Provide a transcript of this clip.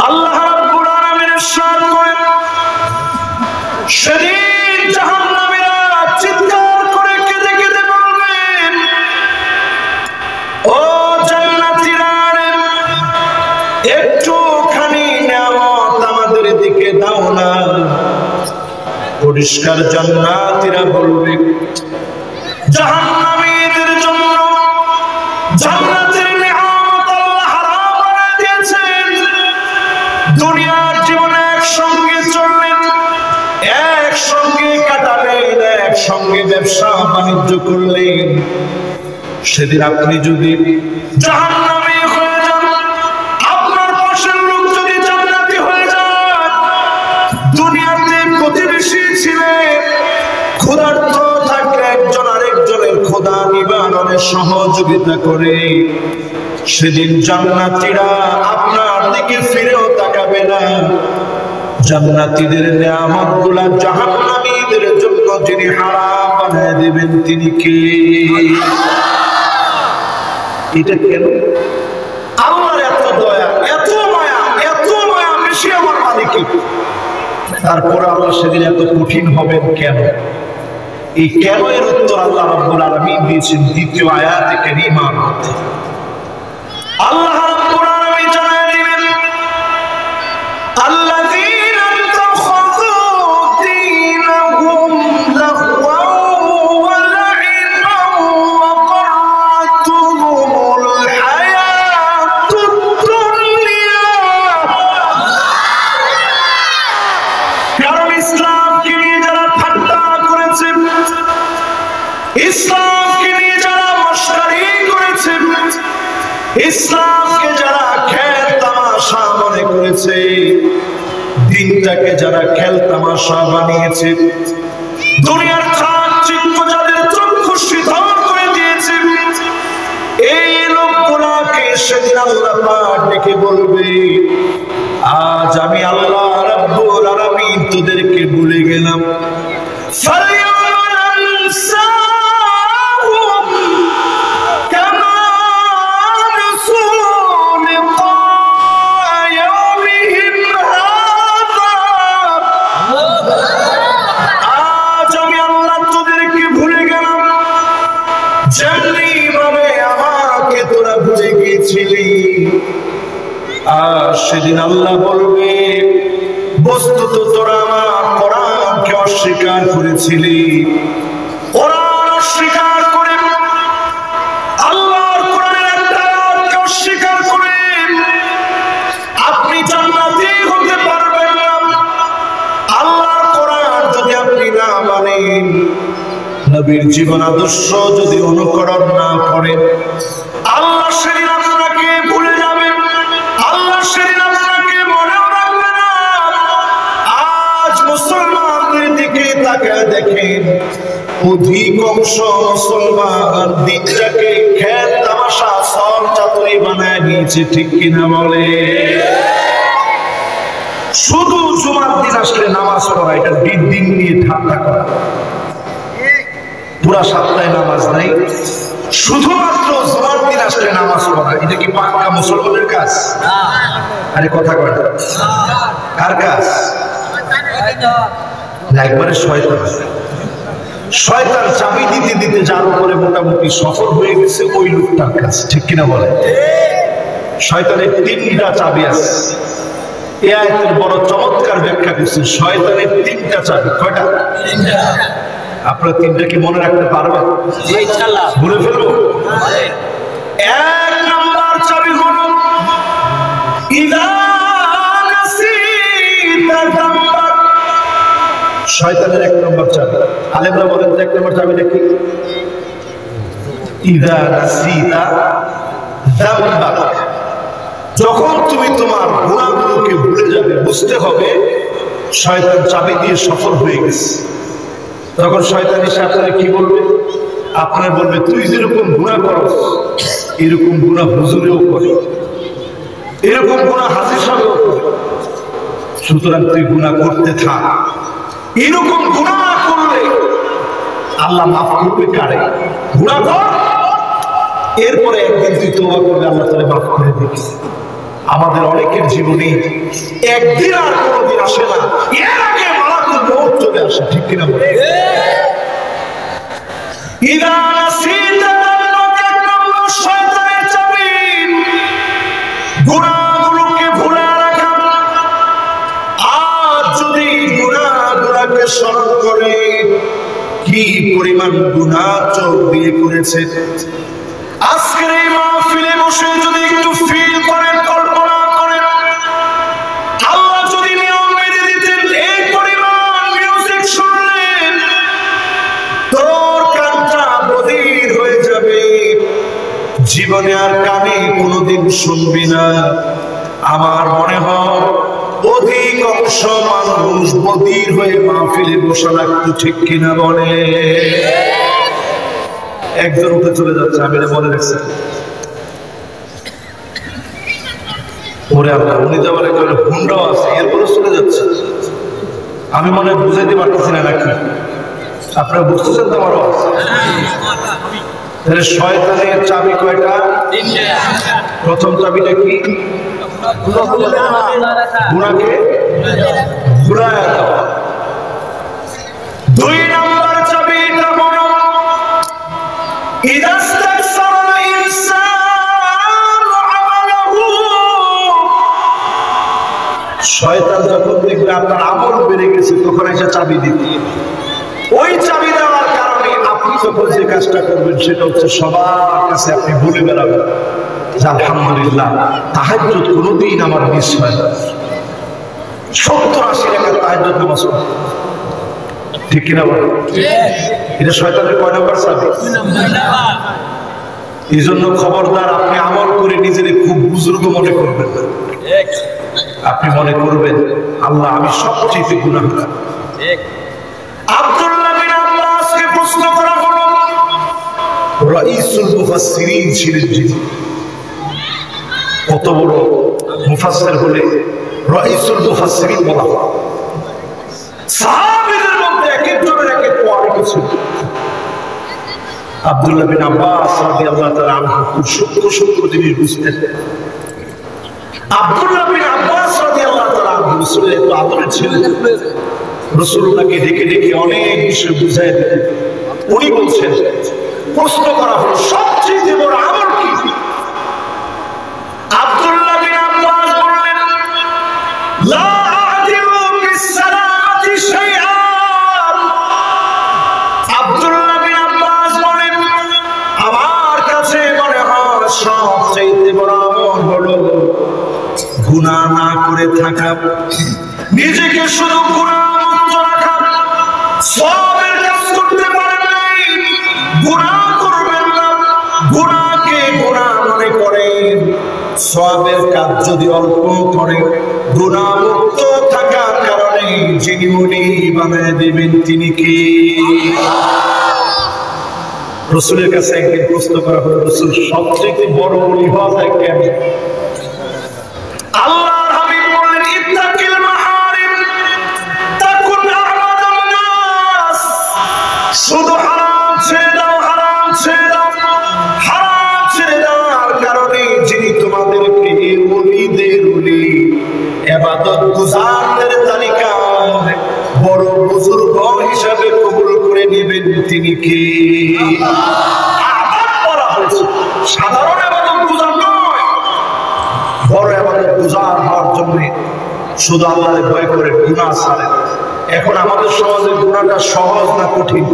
আল্লাহ রাব্বুল আলামিন ইরশাদ করেন, সেদিন জাহান্নামীরা চিৎকার করে কেঁদে কেঁদে বলবেন, ও জান্নাতীরা, একটুখানি নিয়ামত আমাদের দিকে দাও না। পরিষ্কার জান্নাতীরা বলবে, জাহান্নামীদের জন্য জান্নাতের নিয়ামত আল্লাহ হারাম বানিয়ে দিয়েছেন। দুনিয়ার জীবনে একসঙ্গে চললেন, একসঙ্গে কাটালেন, একসঙ্গে ব্যবসা বাণিজ্য করলেন। সেদিন আপনি যদি জাহান্নামী হয়ে যান, আপনার পাশের লোক যদি জান্নাতি হয়ে যান, দুনিয়াতে প্রতিবেশী ছিলেন, ক্ষুধার্ত থাকলে একজন আরেকজনের ক্ষুধা নিবারণে সহযোগিতা করে, সেদিন জান্নাতীরা আপনার দিকে ফিরেও তাকাবে না। জান্নাতীদের নিয়ামতগুলো জাহান্নামীদের জন্য যিনি হারাম বানিয়ে দিবেন তিনি কে? এটা কেন? আল্লাহর এত দয়া, এত মায়া, এত মায়া বেশি আমার মালিকের, তারপরে আল্লাহ সেদিন এত কঠিন হবেন কেন? এই কেন এর উত্তর আল্লাহ রাব্বুল আলামিন দিয়েছেন দ্বিতীয় আয়াতে কারীমার মধ্যে। আল্লাহ রাব্বুল আলামিন জানায় দিবেন, আল্লাযীনা ইত্তাখাযু দীনাহুম লাহওয়ান ওয়া লা'iবান ওয়া গাররাতুহুমুল হায়াতুদ দুনিয়া। কারণ ইসলামকে নিয়ে যারা ঠাট্টা করেছে, ইসলামকে নিয়ে যারা মশকারি করেছে, ইসলামকে যারা খেল তামাশা মনে করেছে, দিনটাকে যারা খেল তামাশা বানিয়েছে, দুনিয়ার চাকচিক্য যাদের চক্ষু শীতল করে দিয়েছে, এই লোকগুলাকে সেদিন আল্লাহ পাক ডেকে বলবে, আজ আমি আল্লাহ রাব্বুল আলামিন তোদেরকে ভুলে গেলাম। সেদিন আল্লাহ বলবে, বস্তুত তোরা আমার কোরআনকে অস্বীকার করেছিলি, কোরআন অস্বীকার করে, আল্লাহর কোরআনের একটা আয়াতকে অস্বীকার করে আপনি জান্নাতি হতে পারবেন না। আল্লাহর কোরআন যদি আপনি না মানেন, নবীর জীবন আদর্শ যদি অনুকরণ না করেন, আল্লাহ সেদিন আপনাকে ভুলে যাবেন, আল্লাহ সেদিন আপনাকে মনেও রাখবে না। আজ মুসলমানদের দিকে তাকায় দেখেন, অধিকাংশ মুসলমান দিনটাকে খেল তামাশা সল চাতুরি বানায় নিয়েছে, ঠিক কিনা বলে? শুধু জুমার দিন আসলে নামাজ পড়া, এটা দিন নিয়ে ঠাট্টা করা, পুরা সপ্তাহে নামাজ নাই, শুধুমাত্র জুমার দিন আসলে নামাজ পড়া, এটা কি পাক্কা মুসলমানের কাজ? আরে কথা কয় না, কার কাজ? একবারে শয়তান। শয়তান চাবি দিতে দিতে যার উপরে মোটামুটি সফল হয়ে গেছে ওই লোকটার কাজ, ঠিক কিনা বলে? শয়তানের তিনটা চাবি আছে। এই আয়াতের বড় চমৎকার ব্যাখ্যা করছে, শয়তানের তিনটা চাবি। কয়টা? আপনারা তিনটা কি মনে রাখতে পারবেন? বলে ফেলবো। এক নাম্বার চাবি হলো শয়তানের এক নম্বর চাবি। আলেমরা বলেন এক নম্বর চাবিটা কি? ইযা নাসিতা যামবাক, যখন তুমি তোমার গুনাহগুলোকে ভুলে যাবে, বুঝতে হবে শয়তান চাবি দিয়ে সফল হয়ে গেছে। তখন শয়তান এসে আপনারা কি বলবে? আপনারা বলবে, তুই যেরকম গুনাহ করস এরকম গুনাহ হুজুরেও করে, এরকম গুনাহ হাজী সাহেবও করে, সুতরাং তুই গুনাহ করতে থাক। এরকম গুনাহ না করলে আল্লাহ মাফ করবে কারে? গুনাহ কর, এরপরে একদিন তুই তওবা করবে, আল্লাহ তাআলা মাফ করে দিবে। আমাদের অনেকের জীবনে একদিন আর কোনোদিন আসে না, এর আগে মালাকুল মউত চলে আসে, ঠিক কিনা বলে? ইদা নাসিতা যান্নাত এক নম্বর শয়তানের চাবি, গুনাহগুলোকে ভুলে রাখা। আজ যদি গুনাহগুলোকে স্মরণ করে কি পরিমাণ গুনাহ চোখ দিয়ে করেছে, আজকের এই মাহফিলে বসে যদি একটু ফিল করেন, কল্পনা করেন, আল্লাহ যদি নিয়ম বেঁধে দিতেন এই পরিমাণ মিউজিক শুনলেন তোর কানটা বধির হয়ে যাবে, জীবনে আর কানে কোনোদিন শুনবি না। আমার মনে হয় অধিকাংশ মানুষ বধির হয়ে মাহফিলে বসা লাগতো, ঠিক কিনা বলে? একজন উঠে চলে যাচ্ছে, আমি মনে রাখছি। ওরে আল্লাহ, উনি তো বলে হুন্ডাও আছে, এরপরে চলে যাচ্ছে। আমি মনে বুঝাইতে পারতেছি না নাকি? আপনারা বুঝতেছেন তো? আমারও তাহলে শয়তানের চাবি কয়টা? প্রথম চাবিটা কি? গুনাহকে ঘুরায়া দেওয়া। দুই নম্বর চাবিটা বড়, ইদা ইস্তাকসারা ইনসানু আমালাহু, শয়তান যখন দেখবে আপনার আমল বেড়ে গেছে তখন এসে চাবি দিতে। ওই চাবি দেওয়ার কারণে আপনি যখন যে কাজটা করবেন সেটা হচ্ছে সবার কাছে আপনি বলে বেড়াবেন যে আলহামদুলিল্লাহ তাহাজ্জুদ কোনোদিন আমার মিস হয় না, 70-80 রাকাত তাহাজ্জুদ নামাজ পড়ি, ঠিক কিনা বলেন? এটা শয়তানের কয় নাম্বার চাবি? এই জন্য খবরদার, আপনি আমল করে নিজেকে খুব বুজুর্গ মনে করবেন না। আপনি মনে করবেন আল্লাহ আমি সবচেয়ে গুনাহগার। আব্দুল্লাহ বিন আব্বাসকে প্রশ্ন করা হলো, রাইসুল মুফাসসিরিন ছিলেন যিনি, কত বড় মুফাসসির হলে রাইসুল মুফাসসিরিন বলা হয়। সাহাবীদের মধ্যে এক একজনের এক এক কোয়ালিটি ছিল। আব্দুল্লাহ বিন আব্বাস রাদিয়াল্লাহু তাআলা আনহু খুব সূক্ষ্ম জিনিস বুঝতেন। আব্দুল্লাহ বিন আব্বাস রাদিয়াল্লাহু তাআলা আনহু রাসূলের এত আদরের ছিলেন, রাসূলুল্লাহকে ডেকে ডেকে অনেক বিষয় বুঝায় দিতেন। উনি বলছেন, প্রশ্ন করা হলো সবচেয়ে বড় আমল কি? আব্দুল্লাহ বিন আব্বাস বললেন, লা আ'দিলু বিস-সালাতি শাইআন। আব্দুল্লাহ বিন আব্বাস বলেন, আমার কাছে মনে হয় সবচেয়ে বড় আমল হলো গুনাহ না করে থাকা, নিজেকে শুধু গুনাহ মুক্ত রাখা। সওয়াবের কাজ করতে পারেন নাই, গুনাহ করবেন না, গুনাহকে গুনাহ মনে করেন। সওয়াবের কাজ যদি অল্প করে, গুনাহ মুক্ত থাকার কারণে যিনি উনি বানায় দিবেন তিনি কে? রাসূলের কাছে একদিন প্রশ্ন করা হলো, রাসূল সবচেয়ে বড় ওলি হওয়া যায় কেমন? আল্লাহর হাবিব বললেন, ইত্তাকিল মাহারিম তাকুন আহমাদান নাস। শুধু হারাম ছেড়ে দাও, হারাম ছেড়ে দাও, হারাম ছেড়ে দেওয়ার কারণে যিনি তোমাদেরকে ওলিদের ওলি, ইবাদত গুজারদের তালিকায় বড় বুজুর্গ হিসাবে কবুল করে নেবেন তিনি কে? আবাদ বলা হয়েছে, সাধারণ ইবাদত গুজার নয়। বড় ইবাদত গুজার হওয়ার জন্য শুধু আল্লাহর ভয় করে গুনাহ ছাড়েন। এখন আমাদের সমাজে গুনাহটা সহজ না কঠিন?